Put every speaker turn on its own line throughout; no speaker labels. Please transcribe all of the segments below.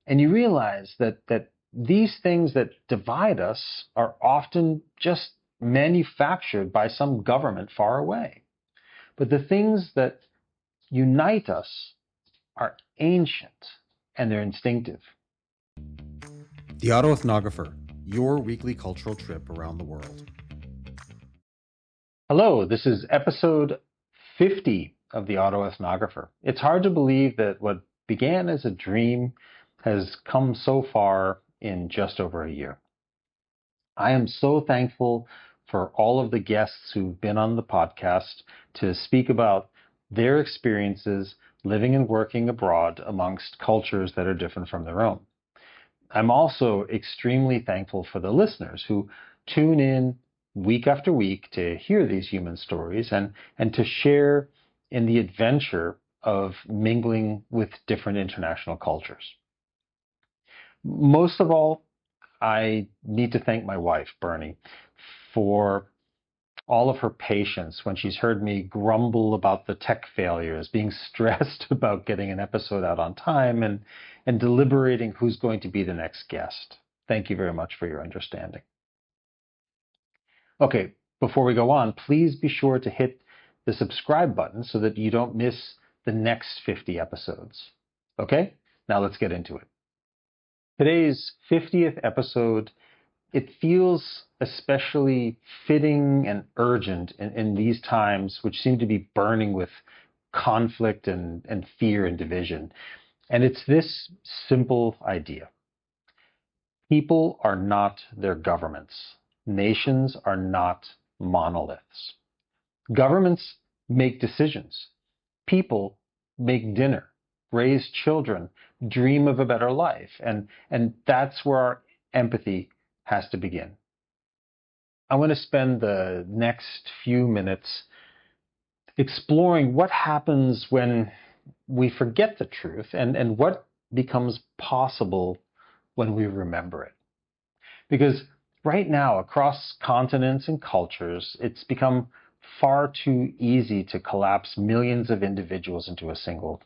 And you realize that these things that divide us are often just manufactured by some government far away. But the things that unite us are ancient and they're instinctive.
The Auto Ethnographer, your weekly cultural trip around the world.
Hello, this is episode 50 of the Auto Ethnographer. It's hard to believe that what began as a dream has come so far in just over a year. I am so thankful for all of the guests who've been on the podcast to speak about their experiences living and working abroad amongst cultures that are different from their own. I'm also extremely thankful for the listeners who tune in week after week to hear these human stories and to share in the adventure of mingling with different international cultures. Most of all, I need to thank my wife, Bernie, for all of her patience when she's heard me grumble about the tech failures, being stressed about getting an episode out on time, and deliberating who's going to be the next guest. Thank you very much for your understanding. Okay, before we go on, please be sure to hit the subscribe button so that you don't miss the next 50 episodes. Okay, now let's get into it. Today's 50th episode, it feels especially fitting and urgent in these times, which seem to be burning with conflict and fear and division. And it's this simple idea. People are not their governments. Nations are not monoliths. Governments make decisions. People make dinner, raise children, dream of a better life. And that's where our empathy has to begin. I want to spend the next few minutes exploring what happens when we forget the truth and what becomes possible when we remember it. Because right now, across continents and cultures, it's become far too easy to collapse millions of individuals into a single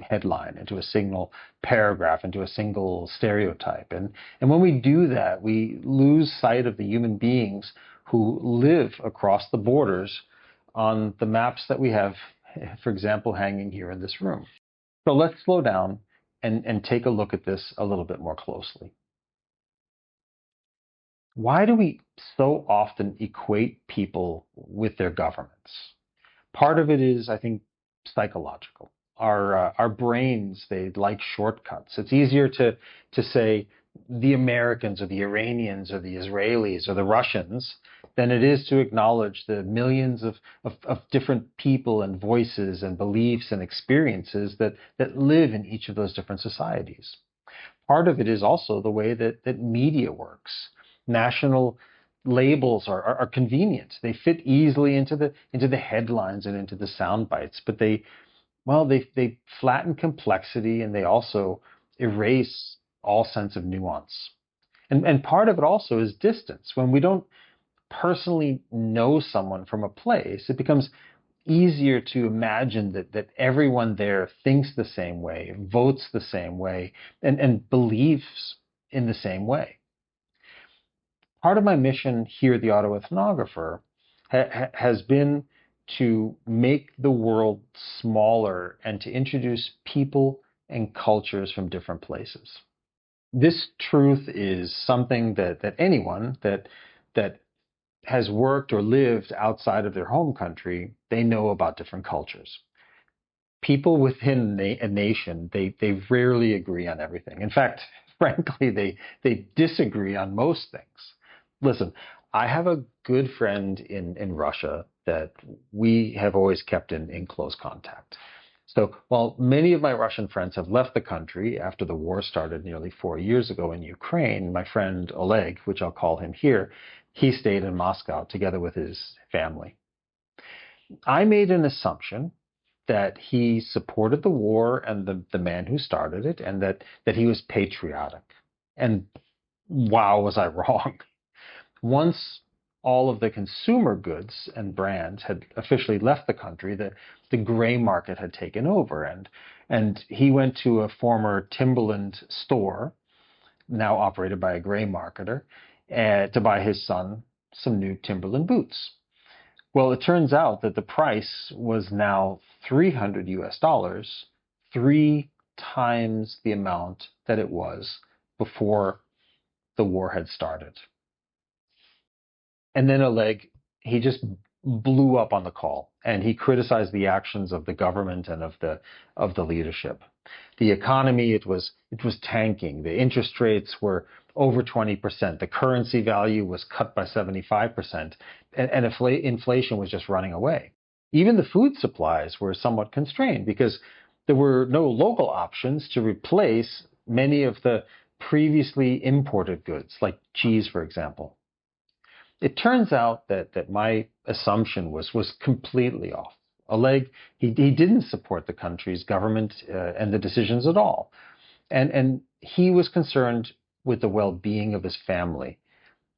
headline, into a single paragraph, into a single stereotype. And when we do that, we lose sight of the human beings who live across the borders on the maps that we have, for example, hanging here in this room. So let's slow down and take a look at this a little bit more closely. Why do we so often equate people with their governments? Part of it is, I think, psychological. Our brains, they like shortcuts. It's easier to say the Americans or the Iranians or the Israelis or the Russians than it is to acknowledge the millions of different people and voices and beliefs and experiences that live in each of those different societies. Part of it is also the way that media works. National labels are convenient. They fit easily into the headlines and into the sound bites, but they flatten complexity and they also erase all sense of nuance. And part of it also is distance. When we don't personally know someone from a place, it becomes easier to imagine that everyone there thinks the same way, votes the same way, and believes in the same way. Part of my mission here at the Auto Ethnographer has been to make the world smaller and to introduce people and cultures from different places. This truth is something that anyone that has worked or lived outside of their home country, they know about different cultures. People within a nation, they rarely agree on everything. In fact, frankly, they disagree on most things. Listen, I have a good friend in Russia that we have always kept in close contact. So while many of my Russian friends have left the country after the war started nearly 4 years ago in Ukraine, my friend Oleg, which I'll call him here, he stayed in Moscow together with his family. I made an assumption that he supported the war and the man who started it, and that he was patriotic. And wow, was I wrong. Once all of the consumer goods and brands had officially left the country, the gray market had taken over, and And he went to a former Timberland store, now operated by a gray marketer, to buy his son some new Timberland boots. Well, it turns out that the price was now $300, 3 times the amount that it was before the war had started. And then Oleg, he just blew up on the call, and he criticized the actions of the government and of the leadership. The economy, it was tanking. The interest rates were over 20%. The currency value was cut by 75%, and inflation was just running away. Even the food supplies were somewhat constrained because there were no local options to replace many of the previously imported goods, like cheese, for example. It turns out that my assumption was completely off. Oleg, he didn't support the country's government and the decisions at all. And he was concerned with the well-being of his family.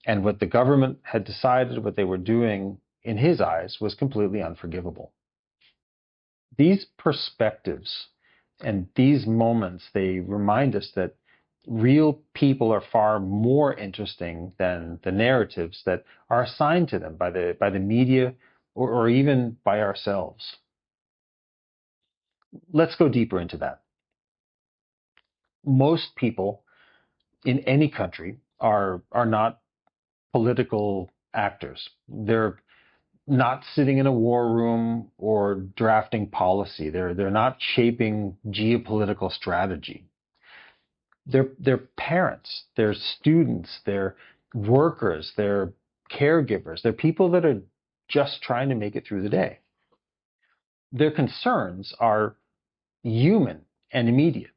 And what the government had decided, what they were doing, in his eyes, was completely unforgivable. These perspectives and these moments, they remind us that real people are far more interesting than the narratives that are assigned to them by the media or even by ourselves. Let's go deeper into that. Most people in any country are not political actors. They're not sitting in a war room or drafting policy. They're not shaping geopolitical strategy. They're parents, they're students, they're workers, they're caregivers, they're people that are just trying to make it through the day. Their concerns are human and immediate.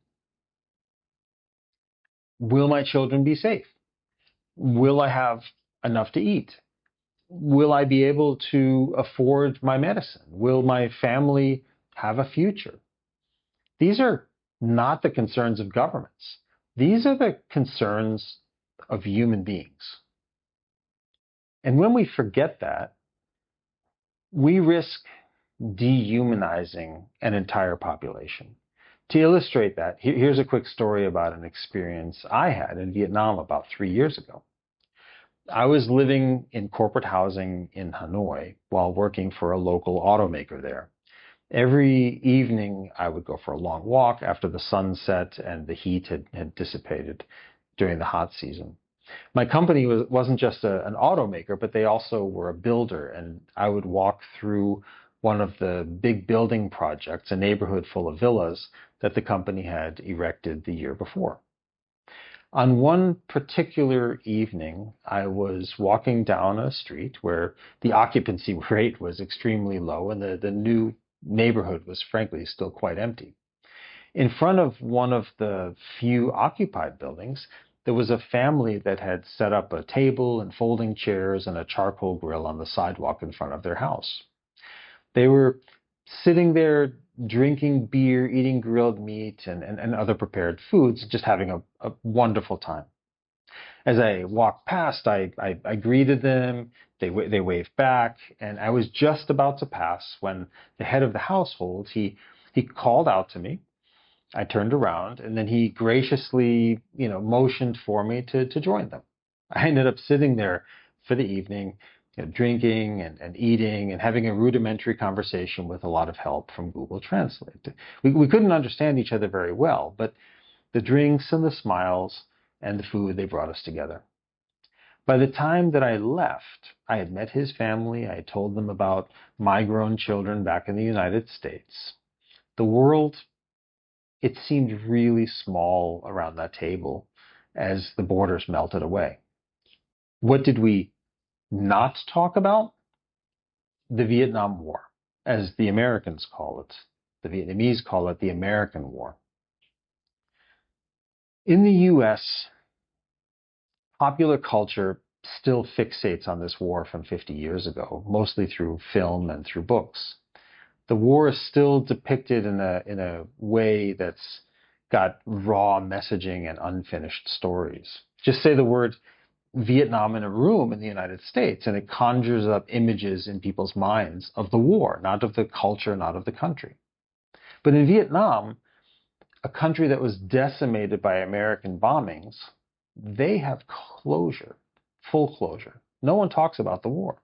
Will my children be safe? Will I have enough to eat? Will I be able to afford my medicine? Will my family have a future? These are not the concerns of governments. These are the concerns of human beings. And when we forget that, we risk dehumanizing an entire population. To illustrate that, here's a quick story about an experience I had in Vietnam about 3 years ago. I was living in corporate housing in Hanoi while working for a local automaker there. Every evening, I would go for a long walk after the sun set and the heat had dissipated during the hot season. My company wasn't just an automaker, but they also were a builder, and I would walk through one of the big building projects, a neighborhood full of villas that the company had erected the year before. On one particular evening, I was walking down a street where the occupancy rate was extremely low and the new neighborhood was frankly still quite empty. In front of one of the few occupied buildings, there was a family that had set up a table and folding chairs and a charcoal grill on the sidewalk in front of their house. They were sitting there drinking beer, eating grilled meat and other prepared foods, just having a wonderful time. As I walked past, I greeted them, they waved back, and I was just about to pass when the head of the household, he called out to me. I turned around, and then he graciously, motioned for me to join them. I ended up sitting there for the evening, drinking and eating and having a rudimentary conversation with a lot of help from Google Translate. We couldn't understand each other very well, but the drinks and the smiles and the food, they brought us together. By the time that I left, I had met his family. I had told them about my grown children back in the United States. The world, it seemed really small around that table as the borders melted away. What did we not talk about? The Vietnam War, as the Americans call it. The Vietnamese call it the American War. In the US, popular culture still fixates on this war from 50 years ago, mostly through film and through books. The war is still depicted in a way that's got raw messaging and unfinished stories. Just say the word Vietnam in a room in the United States, and it conjures up images in people's minds of the war, not of the culture, not of the country. But in Vietnam, A country that was decimated by American bombings, they have closure, full closure. No one talks about the war.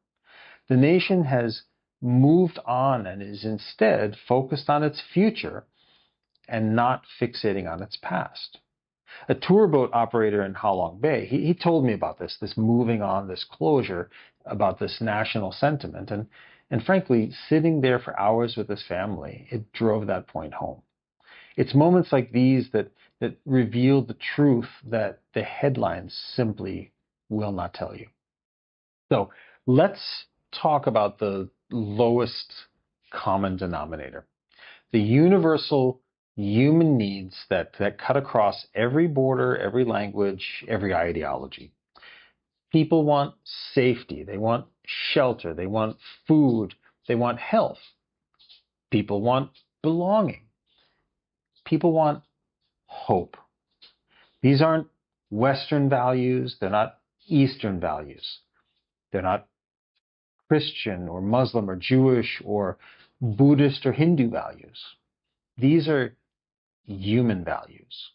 The nation has moved on and is instead focused on its future and not fixating on its past. A tour boat operator in Halong Bay, he told me about this moving on, this closure, about this national sentiment. And frankly, sitting there for hours with his family, it drove that point home. It's moments like these that reveal the truth that the headlines simply will not tell you. So let's talk about the lowest common denominator, the universal human needs that cut across every border, every language, every ideology. People want safety, they want shelter, they want food, they want health. People want belonging. People want hope. These aren't Western values, they're not Eastern values. They're not Christian or Muslim or Jewish or Buddhist or Hindu values. These are human values.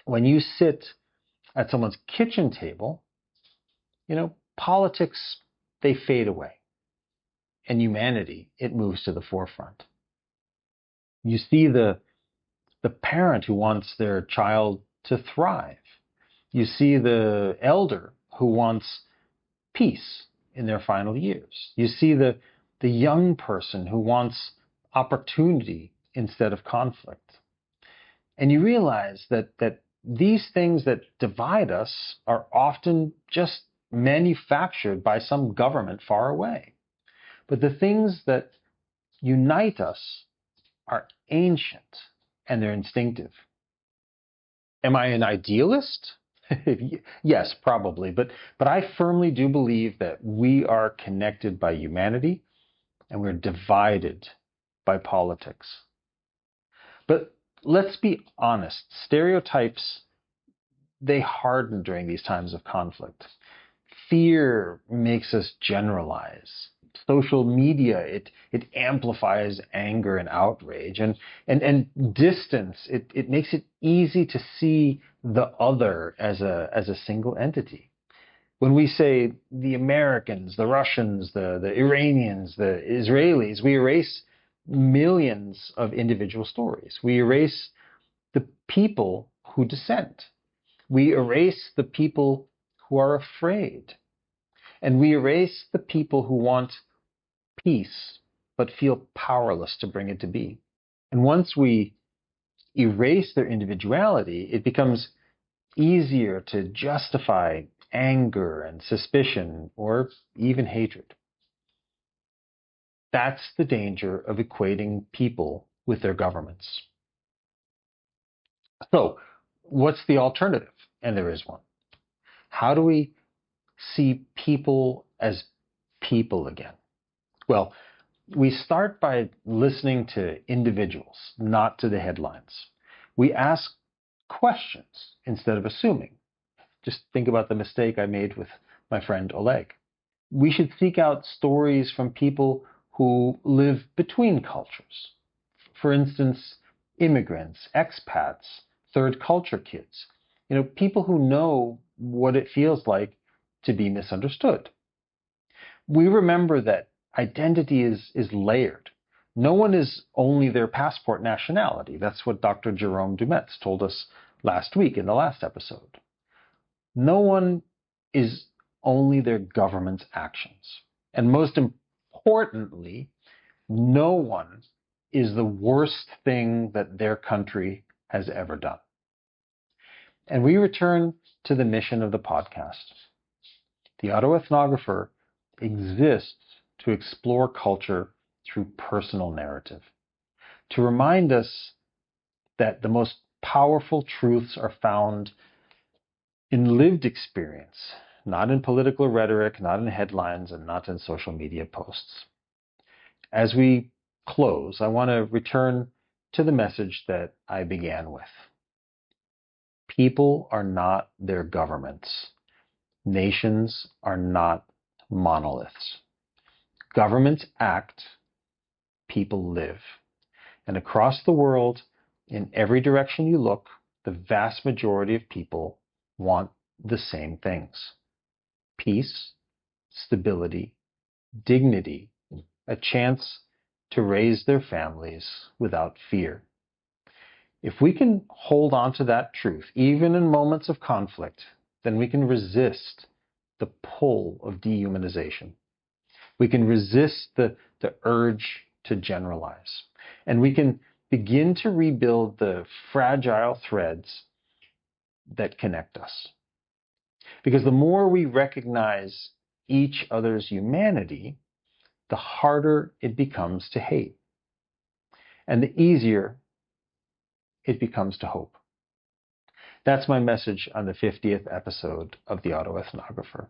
When you sit at someone's kitchen table, politics, they fade away. And humanity, it moves to the forefront. You see the parent who wants their child to thrive. You see the elder who wants peace in their final years. You see the young person who wants opportunity instead of conflict. And you realize that these things that divide us are often just manufactured by some government far away. But the things that unite us are ancient and they're instinctive. Am I an idealist? Yes, probably. But I firmly do believe that we are connected by humanity and we're divided by politics. But let's be honest. Stereotypes, they harden during these times of conflict. Fear makes us generalize. Social media, it amplifies anger and outrage, and distance, it makes it easy to see the other as a single entity. When we say the Americans, the Russians, the Iranians, the Israelis, we erase millions of individual stories. We erase the people who dissent. We erase the people who are afraid. And we erase the people who want peace, but feel powerless to bring it to be. And once we erase their individuality, it becomes easier to justify anger and suspicion or even hatred. That's the danger of equating people with their governments. So, what's the alternative? And there is one. How do we see people as people again? Well, we start by listening to individuals, not to the headlines. We ask questions instead of assuming. Just think about the mistake I made with my friend Oleg. We should seek out stories from people who live between cultures. For instance, immigrants, expats, third culture kids. People who know what it feels like to be misunderstood. We remember that identity is layered. No one is only their passport nationality. That's what Dr. Jerome Dumetz told us last week in the last episode. No one is only their government's actions. And most importantly, no one is the worst thing that their country has ever done. And we return to the mission of the podcast. The Auto Ethnographer exists to explore culture through personal narrative, to remind us that the most powerful truths are found in lived experience, not in political rhetoric, not in headlines, and not in social media posts. As we close, I want to return to the message that I began with. People are not their governments. Nations are not monoliths. Governments act, people live. And across the world, In every direction you look, the vast majority of people want the same things: peace, stability, dignity, a chance to raise their families without fear. If we can hold on to that truth, even in moments of conflict, then we can resist the pull of dehumanization. We can resist the urge to generalize. And we can begin to rebuild the fragile threads that connect us. Because the more we recognize each other's humanity, the harder it becomes to hate. And the easier it becomes to hope. That's my message on the 50th episode of the Auto Ethnographer.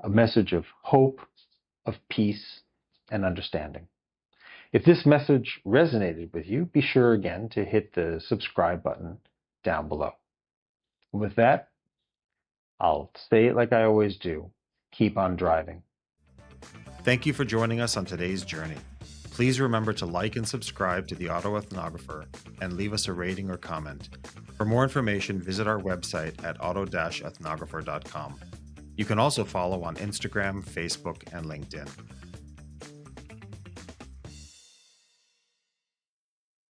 A message of hope, of peace, and understanding. If this message resonated with you, be sure again to hit the subscribe button down below. With that, I'll say it like I always do. Keep on driving.
Thank you for joining us on today's journey. Please remember to like and subscribe to the Auto Ethnographer and leave us a rating or comment. For more information, visit our website at auto-ethnographer.com. You can also follow on Instagram, Facebook, and LinkedIn.